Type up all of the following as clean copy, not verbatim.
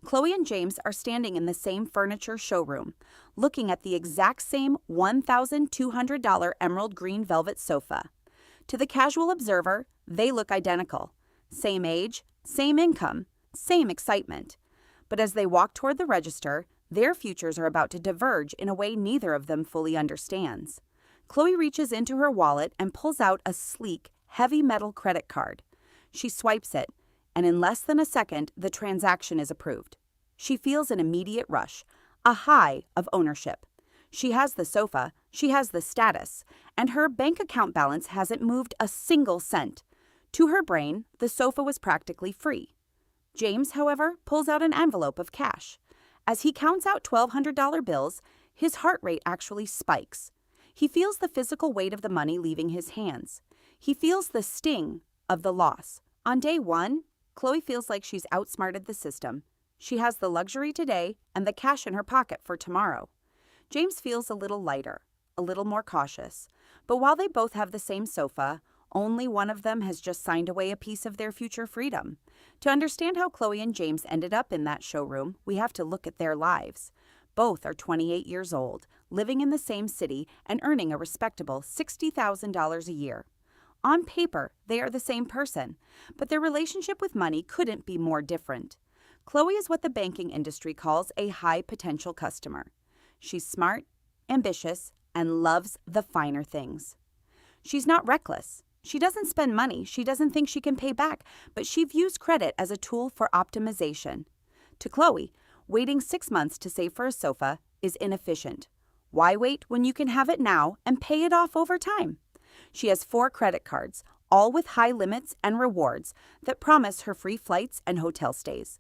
Chloe and James are standing in the same furniture showroom, looking at the exact same $1,200 emerald green velvet sofa. To the casual observer, they look identical. Same age, same income, same excitement. But as they walk toward the register, their futures are about to diverge in a way neither of them fully understands. Chloe reaches into her wallet and pulls out a sleek, heavy metal credit card. She swipes it, and in less than a second, the transaction is approved. She feels an immediate rush, a high of ownership. She has the sofa, she has the status, and her bank account balance hasn't moved a single cent. To her brain, the sofa was practically free. James, however, pulls out an envelope of cash. As he counts out $1,200 bills, his heart rate actually spikes. He feels the physical weight of the money leaving his hands. He feels the sting of the loss. On day one, Chloe feels like she's outsmarted the system. She has the luxury today and the cash in her pocket for tomorrow. James feels a little lighter, a little more cautious. But while they both have the same sofa, only one of them has just signed away a piece of their future freedom. To understand how Chloe and James ended up in that showroom, we have to look at their lives. Both are 28 years old, living in the same city and earning a respectable $60,000 a year. On paper, they are the same person, but their relationship with money couldn't be more different. Chloe is what the banking industry calls a high-potential customer. She's smart, ambitious, and loves the finer things. She's not reckless. She doesn't spend money she doesn't think she can pay back, but she views credit as a tool for optimization. To Chloe, waiting 6 months to save for a sofa is inefficient. Why wait when you can have it now and pay it off over time? She has 4 credit cards, all with high limits and rewards that promise her free flights and hotel stays.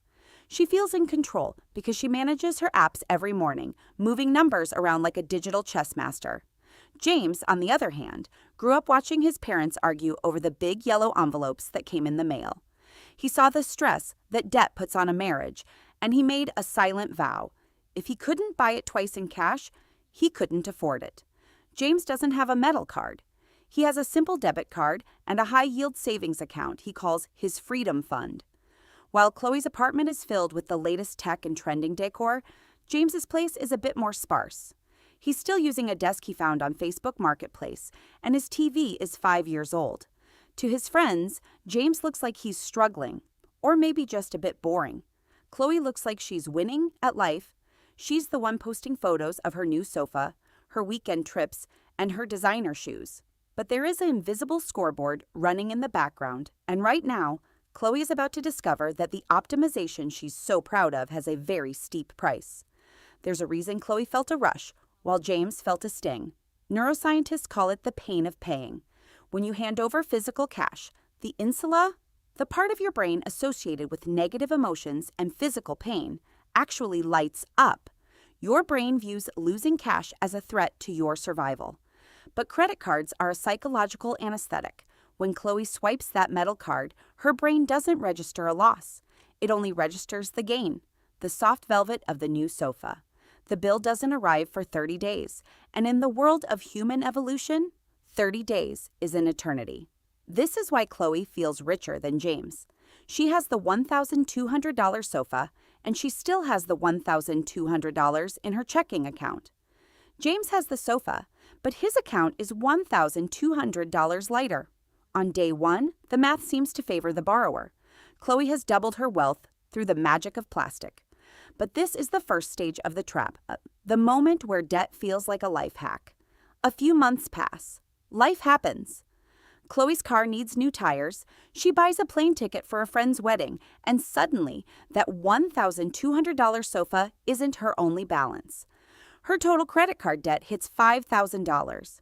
She feels in control because she manages her apps every morning, moving numbers around like a digital chess master. James, on the other hand, grew up watching his parents argue over the big yellow envelopes that came in the mail. He saw the stress that debt puts on a marriage, and he made a silent vow. If he couldn't buy it twice in cash, he couldn't afford it. James doesn't have a metal card. He has a simple debit card and a high-yield savings account he calls his Freedom Fund. While Chloe's apartment is filled with the latest tech and trending decor, James's place is a bit more sparse. He's still using a desk he found on Facebook Marketplace, and his TV is 5 years old. To his friends, James looks like he's struggling, or maybe just a bit boring. Chloe looks like she's winning at life. She's the one posting photos of her new sofa, her weekend trips, and her designer shoes. But there is an invisible scoreboard running in the background, and right now, Chloe is about to discover that the optimization she's so proud of has a very steep price. There's a reason Chloe felt a rush, while James felt a sting. Neuroscientists call it the pain of paying. When you hand over physical cash, the insula, the part of your brain associated with negative emotions and physical pain, actually lights up. Your brain views losing cash as a threat to your survival. But credit cards are a psychological anesthetic. When Chloe swipes that metal card, her brain doesn't register a loss. It only registers the gain, the soft velvet of the new sofa. The bill doesn't arrive for 30 days, and in the world of human evolution, 30 days is an eternity. This is why Chloe feels richer than James. She has the $1,200 sofa, and she still has the $1,200 in her checking account. James has the sofa, but his account is $1,200 lighter. On day one, the math seems to favor the borrower. Chloe has doubled her wealth through the magic of plastic. But this is the first stage of the trap, the moment where debt feels like a life hack. A few months pass. Life happens. Chloe's car needs new tires. She buys a plane ticket for a friend's wedding, and suddenly, that $1,200 sofa isn't her only balance. Her total credit card debt hits $5,000.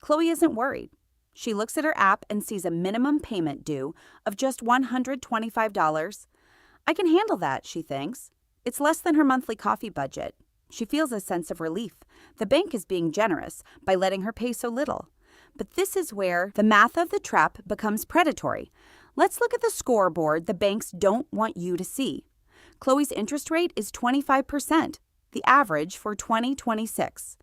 Chloe isn't worried. She looks at her app and sees a minimum payment due of just $125. I can handle that, she thinks. It's less than her monthly coffee budget. She feels a sense of relief. The bank is being generous by letting her pay so little. But this is where the math of the trap becomes predatory. Let's look at the scoreboard the banks don't want you to see. Chloe's interest rate is 25%, the average for 2026.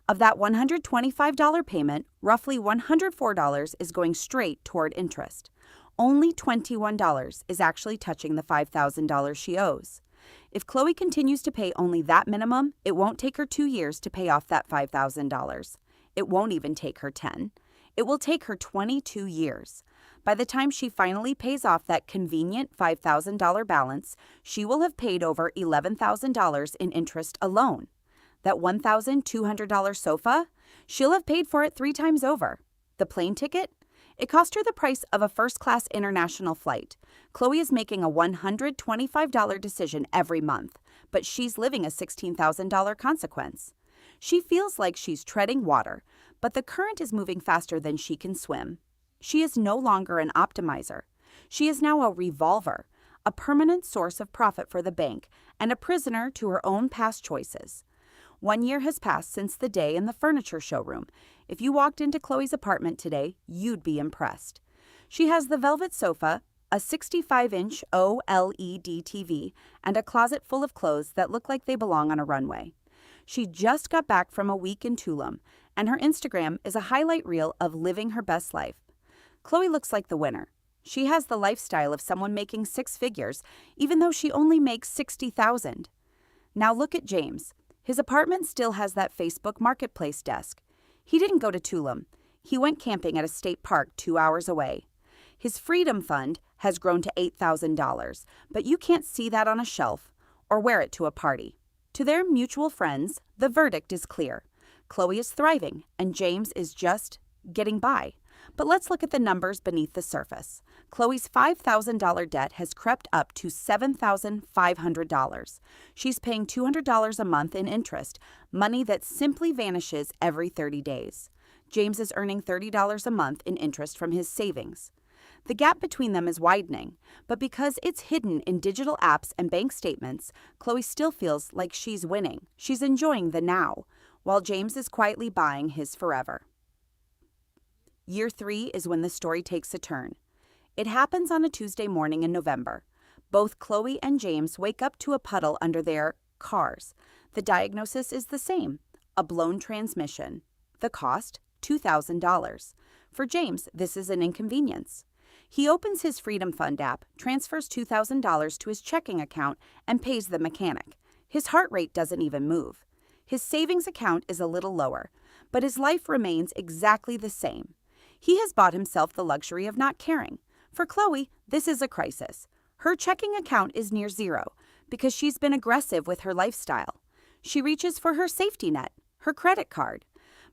Of that $125 payment, roughly $104 is going straight toward interest. Only $21 is actually touching the $5,000 she owes. If Chloe continues to pay only that minimum, it won't take her 2 years to pay off that $5,000. It won't even take her 10. It will take her 22 years. By the time she finally pays off that convenient $5,000 balance, she will have paid over $11,000 in interest alone. That $1,200 sofa, she'll have paid for it 3 times over. The plane ticket? It cost her the price of a first-class international flight. Chloe is making a $125 decision every month, but she's living a $16,000 consequence. She feels like she's treading water, but the current is moving faster than she can swim. She is no longer an optimizer. She is now a revolver, a permanent source of profit for the bank, and a prisoner to her own past choices. 1 year has passed since the day in the furniture showroom. If you walked into Chloe's apartment today, you'd be impressed. She has the velvet sofa, a 65-inch OLED TV, and a closet full of clothes that look like they belong on a runway. She just got back from a week in Tulum, and her Instagram is a highlight reel of living her best life. Chloe looks like the winner. She has the lifestyle of someone making 6 figures, even though she only makes $60,000. Now look at James. His apartment still has that Facebook Marketplace desk. He didn't go to Tulum. He went camping at a state park 2 hours away. His Freedom Fund has grown to $8,000, but you can't see that on a shelf or wear it to a party. To their mutual friends, the verdict is clear. Chloe is thriving, and James is just getting by. But let's look at the numbers beneath the surface. Chloe's $5,000 debt has crept up to $7,500. She's paying $200 a month in interest, money that simply vanishes every 30 days. James is earning $30 a month in interest from his savings. The gap between them is widening, but because it's hidden in digital apps and bank statements, Chloe still feels like she's winning. She's enjoying the now, while James is quietly buying his forever. Year 3 is when the story takes a turn. It happens on a Tuesday morning in November. Both Chloe and James wake up to a puddle under their cars. The diagnosis is the same, a blown transmission. The cost, $2,000. For James, this is an inconvenience. He opens his Freedom Fund app, transfers $2,000 to his checking account, and pays the mechanic. His heart rate doesn't even move. His savings account is a little lower, but his life remains exactly the same. He has bought himself the luxury of not caring. For Chloe, this is a crisis. Her checking account is near zero because she's been aggressive with her lifestyle. She reaches for her safety net, her credit card.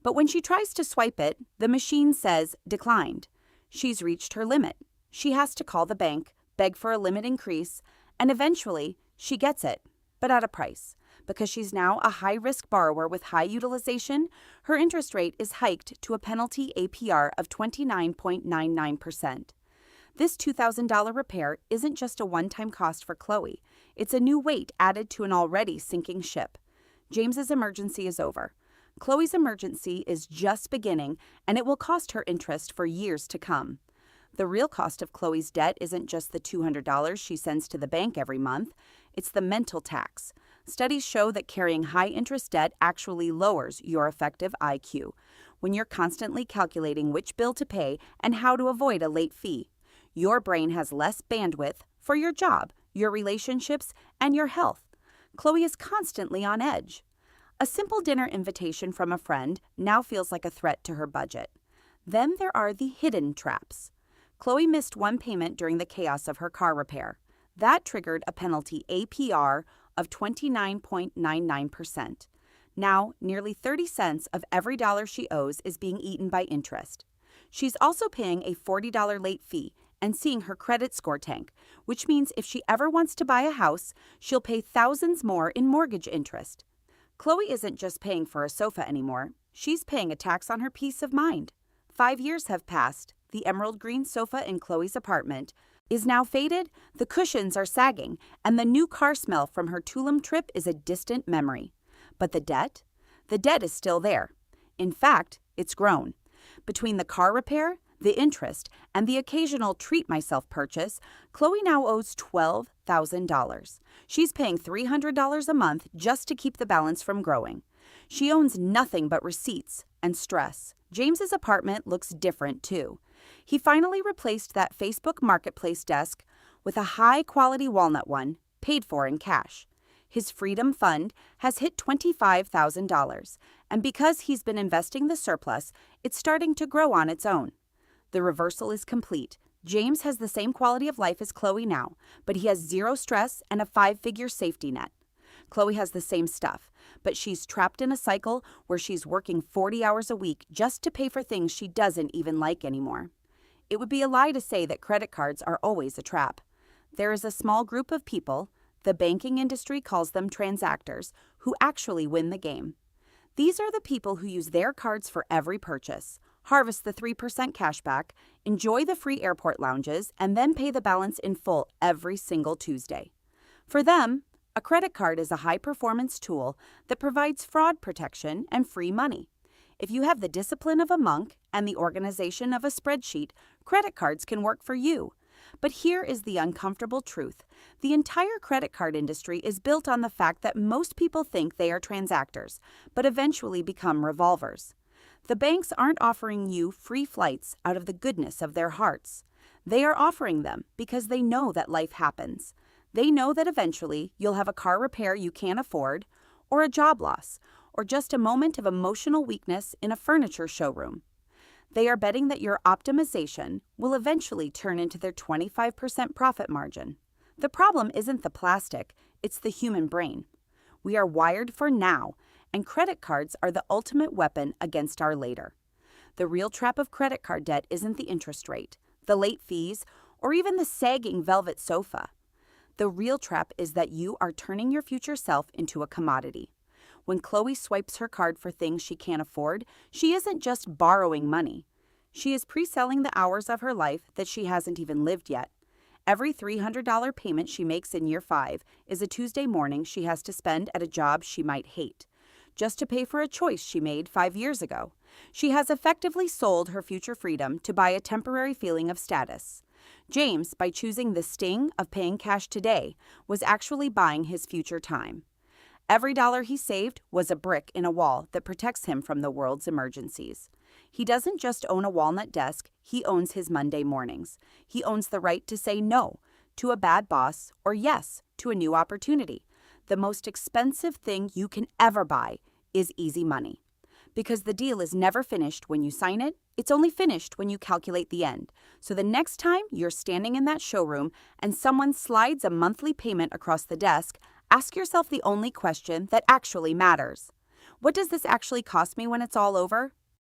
But when she tries to swipe it, the machine says declined. She's reached her limit. She has to call the bank, beg for a limit increase, and eventually she gets it, but at a price. Because she's now a high-risk borrower with high utilization, her interest rate is hiked to a penalty APR of 29.99%. This $2,000 repair isn't just a one-time cost for Chloe. It's a new weight added to an already sinking ship. James's emergency is over. Chloe's emergency is just beginning, and it will cost her interest for years to come. The real cost of Chloe's debt isn't just the $200 she sends to the bank every month. It's the mental tax. Studies show that carrying high-interest debt actually lowers your effective IQ when you're constantly calculating which bill to pay and how to avoid a late fee. Your brain has less bandwidth for your job, your relationships, and your health. Chloe is constantly on edge. A simple dinner invitation from a friend now feels like a threat to her budget. Then there are the hidden traps. Chloe missed one payment during the chaos of her car repair. That triggered a penalty APR of 29.99%. Now, nearly 30 cents of every dollar she owes is being eaten by interest. She's also paying a $40 late fee and seeing her credit score tank, which means if she ever wants to buy a house, she'll pay thousands more in mortgage interest. Chloe isn't just paying for a sofa anymore. She's paying a tax on her peace of mind. 5 years have passed. The emerald green sofa in Chloe's apartment is now faded, the cushions are sagging, and the new car smell from her Tulum trip is a distant memory. But the debt? The debt is still there. In fact, it's grown. Between the car repair, the interest, and the occasional treat-myself purchase, Chloe now owes $12,000. She's paying $300 a month just to keep the balance from growing. She owns nothing but receipts and stress. James's apartment looks different, too. He finally replaced that Facebook Marketplace desk with a high-quality walnut one, paid for in cash. His Freedom Fund has hit $25,000, and because he's been investing the surplus, it's starting to grow on its own. The reversal is complete. James has the same quality of life as Chloe now, but he has zero stress and a 5-figure safety net. Chloe has the same stuff, but she's trapped in a cycle where she's working 40 hours a week just to pay for things she doesn't even like anymore. It would be a lie to say that credit cards are always a trap. There is a small group of people, the banking industry calls them transactors, who actually win the game. These are the people who use their cards for every purchase, harvest the 3% cashback, enjoy the free airport lounges, and then pay the balance in full every single Tuesday. For them, a credit card is a high-performance tool that provides fraud protection and free money. If you have the discipline of a monk and the organization of a spreadsheet, credit cards can work for you. But here is the uncomfortable truth. The entire credit card industry is built on the fact that most people think they are transactors, but eventually become revolvers. The banks aren't offering you free flights out of the goodness of their hearts. They are offering them because they know that life happens. They know that eventually you'll have a car repair you can't afford, or a job loss, or just a moment of emotional weakness in a furniture showroom. They are betting that your optimization will eventually turn into their 25% profit margin. The problem isn't the plastic, it's the human brain. We are wired for now, and credit cards are the ultimate weapon against our later. The real trap of credit card debt isn't the interest rate, the late fees, or even the sagging velvet sofa. The real trap is that you are turning your future self into a commodity. When Chloe swipes her card for things she can't afford, she isn't just borrowing money. She is pre-selling the hours of her life that she hasn't even lived yet. Every $300 payment she makes in year 5 is a Tuesday morning she has to spend at a job she might hate, just to pay for a choice she made 5 years ago. She has effectively sold her future freedom to buy a temporary feeling of status. James, by choosing the sting of paying cash today, was actually buying his future time. Every dollar he saved was a brick in a wall that protects him from the world's emergencies. He doesn't just own a walnut desk, he owns his Monday mornings. He owns the right to say no to a bad boss or yes to a new opportunity. The most expensive thing you can ever buy is easy money. Because the deal is never finished when you sign it, it's only finished when you calculate the end. So the next time you're standing in that showroom and someone slides a monthly payment across the desk, ask yourself the only question that actually matters. What does this actually cost me when it's all over?